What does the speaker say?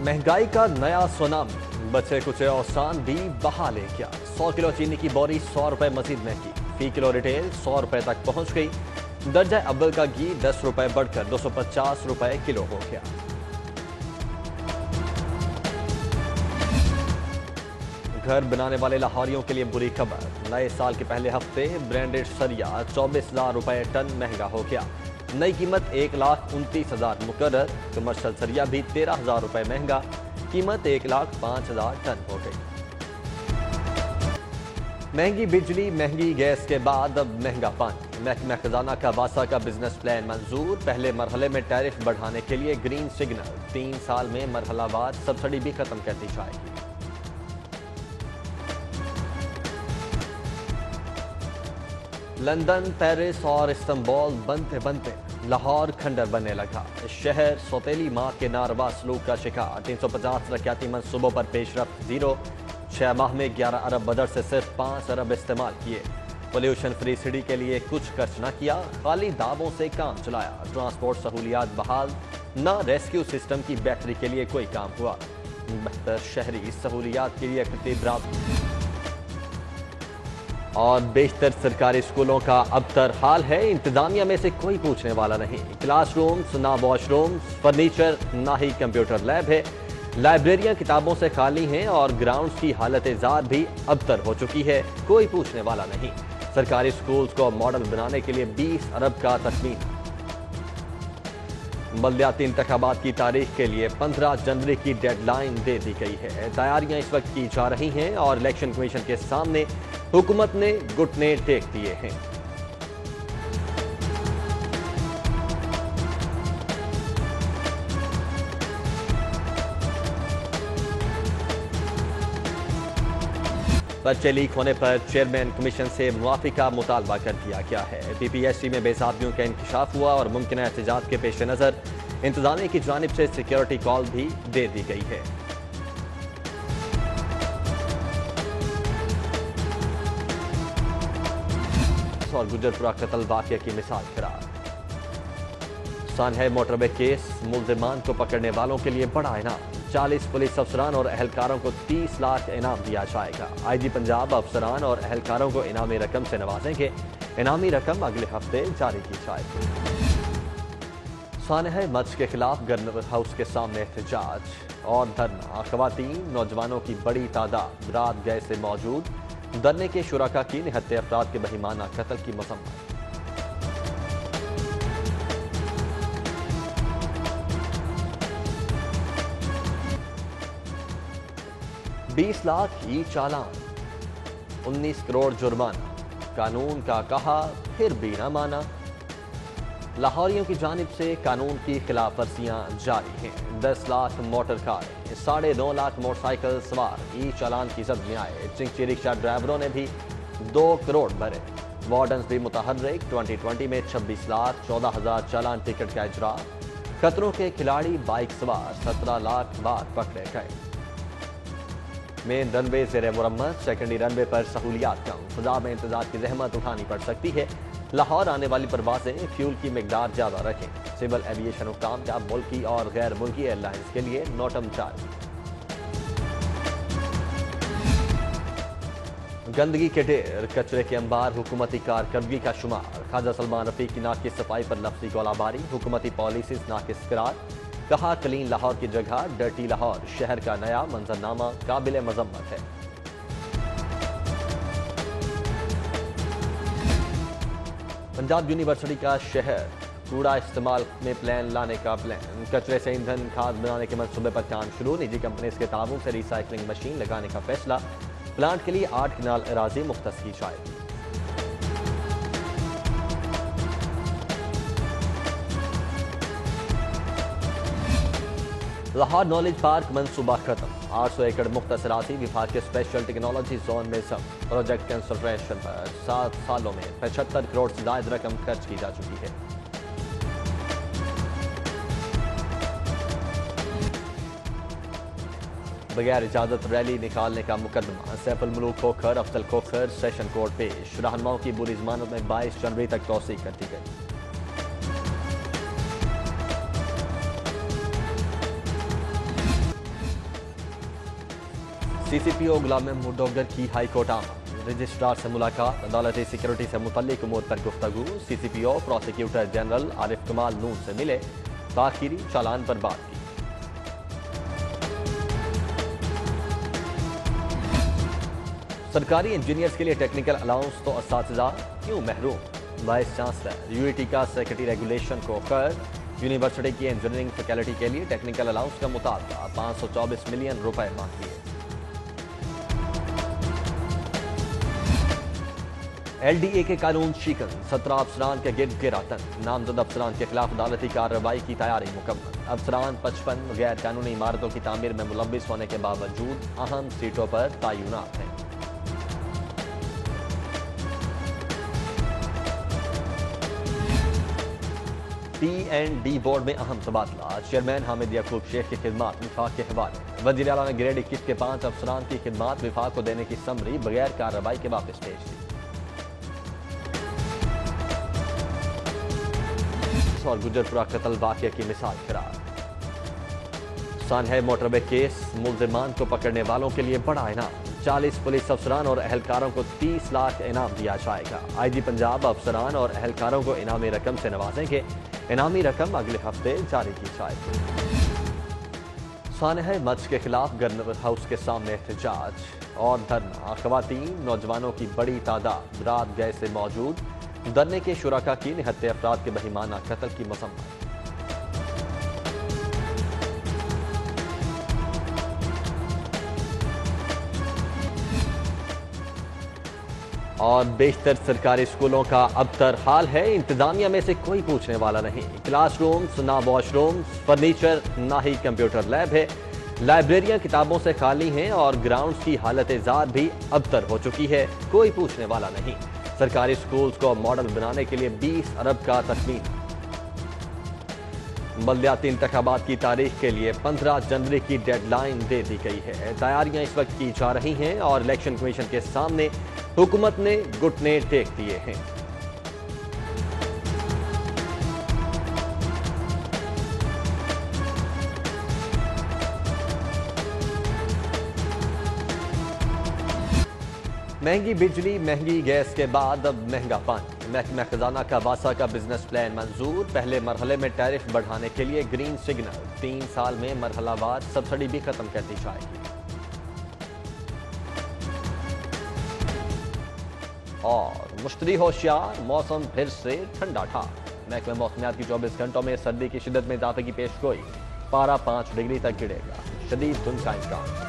महंगाई का नया सुनामी, बचे कुछ औसान भी बहा ले क्या। 100 किलो चीनी की बोरी 100 रुपए मजीद महंगी, फी किलो रिटेल 100 रुपए तक पहुंच गई। दर्जा अव्वल का घी 10 रुपए बढ़कर 250 रुपए किलो हो गया। घर बनाने वाले लाहौरियों के लिए बुरी खबर, नए साल के पहले हफ्ते ब्रांडेड सरिया 24,000 रुपए टन महंगा हो गया। नई कीमत 1,29,000 मुकर्रर, कमर्शियल सरिया भी 13,000 रुपए महंगा, कीमत 1,05,000 टन हो गई। महंगी बिजली, महंगी गैस के बाद अब महंगा पानी। महकमा खजाना का वासा का बिजनेस प्लान मंजूर, पहले मरहले में टैरिफ बढ़ाने के लिए ग्रीन सिग्नल, 3 साल में मरहलावार सब्सिडी भी खत्म कर दी जाएगी। लंदन, पेरिस और इस्तांबुल बनते बनते लाहौर खंडर बनने लगा। शहर सौतेली माह के नारवा सलूक का शिकार, 350 तरक्याती मंसूबों पर पेशरफ्त जीरो। 6 माह में 11 अरब बजट से सिर्फ 5 अरब इस्तेमाल किए। पोल्यूशन फ्री सिटी के लिए कुछ खर्च न किया, खाली दावों से काम चलाया। ट्रांसपोर्ट सहूलियात बहाल, न रेस्क्यू सिस्टम की बैटरी के लिए कोई काम हुआ। बेहतर शहरी सहूलियात के लिए और बेशतर सरकारी स्कूलों का अबतर हाल है, इंतजामिया में से कोई पूछने वाला नहीं। क्लासरूम्स ना वॉशरूम्स, फर्नीचर ना ही कंप्यूटर लैब है। लाइब्रेरियां किताबों से खाली हैं और ग्राउंड्स की हालत जार भी अबतर हो चुकी है, कोई पूछने वाला नहीं। सरकारी स्कूल्स को मॉडल बनाने के लिए 20 अरब का तखमीना। बल्दियाती इंतखाबात की तारीख के लिए 15 जनवरी की डेडलाइन दे दी गई है। तैयारियां इस वक्त की जा रही हैं और इलेक्शन कमीशन के सामने हुकूमत ने घुटने टेक दिए हैं। पर्चे लीक होने पर चेयरमैन कमीशन से मुआफी का मुतालबा कर दिया गया है। PPSC में बेसाबियों का इंकशाफ हुआ और मुमकिन एहतजाज के पेश नज़र इंतजामिया की जानिब से सिक्योरिटी कॉल भी दे दी गई है। और गुजरपुरा कत्ल वाक़े की मिसाल करार। सानहा मोटरवे केस, मुल्जिमान को पकड़ने वालों के लिए बड़ा इनाम। 40 पुलिस अफसरान और एहलकारों को 30 लाख इनाम दिया जाएगा। IG पंजाब अफसरान और एहलकारों को इनामी रकम से नवाजेंगे। इनामी रकम अगले हफ्ते जारी की जाएगी। सानहा मच्छ के खिलाफ गवर्नर हाउस के सामने एहतजाज और धरना। ख़वातीन, नौजवानों की बड़ी तादाद रात गए से मौजूद। धरने के शुरका की निहत्ते अफराद के बहिमाना कत्ल की मज़म्मत। $20 लाख ही चालान, 19 करोड़ जुर्माना। कानून का कहा फिर भी न माना। लाहौरियों की जानिब से कानून की खिलाफ वर्जियां जारी हैं। 10 लाख मोटर कारें, 9.5 लाख मोटरसाइकिल सवार ई चालान की जद में आए। चिंची रिक्शा ड्राइवरों ने भी 2 करोड़ भरे। वार्डन्स भी मुतहर्रिक। 2020 में 26 लाख 14,000 चालान टिकट का इजरा। खतरों के खिलाड़ी बाइक सवार 17 लाख बार पकड़े गए। मेन रनवे ज़ेर मुरम्मत, सेकेंडरी रनवे पर सहूलियात कम। फजा में इंतजार की जहमत उठानी पड़ सकती है। लाहौर आने वाली परवाजें फ्यूल की मिकदार ज्यादा रखें। सिविल एविएशन हुक्काम का मुल्की और गैर मुल्की एयरलाइंस के लिए नोटम जारी। गंदगी के ढेर, कचरे के अंबार, हुकूमती कारकर्दगी का शुमार। ख्वाजा सलमान रफीक की नाक की सफाई पर लफ्जी गोलाबारी। हुकूमती पॉलिसीज नाकिस करार। कहा क्लीन लाहौर की जगह डर्टी लाहौर शहर का नया मंजरनामा काबिल मजम्मत है। पंजाब यूनिवर्सिटी का शहर कूड़ा इस्तेमाल में प्लान लाने का प्लान। कचरे से ईंधन खाद बनाने के मंसूबे पर काम शुरू। निजी कंपनी के ताउन से रिसाइकलिंग मशीन लगाने का फैसला। प्लांट के लिए 8 कनाल अराजी मुख्तस की जाएगी। लाहौर नॉलेज पार्क मंसूबा खत्म। 800 एकड़ मुख्तस अराजी विभाग के स्पेशल टेक्नोलॉजी जोन में सब। प्रोजेक्ट कंसंट्रेशन पर 7 सालों में 75 करोड़ से ज्यादा रकम खर्च की जा चुकी है। बगैर इजाजत रैली निकालने का मुकदमा। सैफुल मुलूक खोखर, अफजल खोखर सेशन कोर्ट पेश। रहनुमाओं की बुरी जमानत में 22 जनवरी तक तौसीक कर दी गई। CCPO गुलाम महमूद डोगर की हाई कोर्ट आमद, रजिस्ट्रार से मुलाकात, अदालती सिक्योरिटी से मुतल्लिक उमूर पर गुफ्तगू। CCPO प्रोसिक्यूटर जनरल आरिफ कमाल नून से मिले, ताखीरी चालान पर बात की। सरकारी इंजीनियर्स के लिए टेक्निकल अलाउंस तो असातिज़ा क्यों महरूम, वाइस चांसलर। UET का सेक्रेटरी रेगुलेशन को कर, यूनिवर्सिटी की इंजीनियरिंग फैकल्टी के लिए टेक्निकल अलाउंस का मुतालबा, 524 मिलियन रुपए मांग लिए। LDA के कानून शिकन, 17 अफसरान के गिर्द गिरातन, नामजद अफसरान के खिलाफ अदालती कार्रवाई की तैयारी मुकम्मल। अफसरान 55 गैर कानूनी इमारतों की तामीर में मुलव्विस होने के बावजूद अहम सीटों पर तयनात हैं। P&D बोर्ड में अहम तबादला, चेयरमैन हामिद याकूब शेख की खिदमात विफाक के हवाले। वज़ीर आला ने ग्रेड 21 के 5 अफसरान की खिदमात विफाक को देने की समरी बगैर कार्रवाई के वापस भेज दी। और गुजरपुरा कत्ल वाक़या की मिसाल करार। सानहा मोटरवे केस, मुल्ज़िमान को पकड़ने वालों के लिए बड़ा इनाम, 40 पुलिस अफसरान और एहलकारों को 30 लाख इनाम दिया जाएगा। IG पंजाब अफसरान और एहलकारों को इनामी रकम से नवाजेंगे। इनामी रकम अगले हफ्ते जारी की जाएगी। सानहा मच के खिलाफ गवर्नर हाउस के सामने एहतजाज और धरना, ख़वातीन नौजवानों की बड़ी तादाद रात गए से मौजूद। धरने के शुरका की निहत्ते अफराद के बहिमाना कत्ल की मज़म्मत। और बेशतर सरकारी स्कूलों का अबतर हाल है, इंतजामिया में से कोई पूछने वाला नहीं। क्लासरूम्स ना वॉशरूम्स, फर्नीचर ना ही कंप्यूटर लैब है। लाइब्रेरियां किताबों से खाली हैं और ग्राउंड्स की हालत ज़ात भी अबतर हो चुकी है, कोई पूछने वाला नहीं। सरकारी स्कूल्स को मॉडल बनाने के लिए 20 अरब का तखमीना। बल्दियाती इंतखाबात की तारीख के लिए 15 जनवरी की डेडलाइन दे दी गई है। तैयारियां इस वक्त की जा रही हैं और इलेक्शन कमीशन के सामने हुकूमत ने घुटने टेक दिए हैं। महंगी बिजली, महंगी गैस के बाद अब महंगा पानी। महकमा खजाना का वासा का बिजनेस प्लान मंजूर, पहले मरहले में टैरिफ बढ़ाने के लिए ग्रीन सिग्नल। 3 साल में मरहलावार सब्सिडी भी खत्म कर दी जाएगी। और मुश्तरी होशियार, मौसम फिर से ठंडा ठार। महकमा मौसमियात की 24 घंटों में सर्दी की शिद्दत में इजाफे की पेशगोई, पारा 5 डिग्री तक गिरेगा, शदीद धुंध का इम्कान।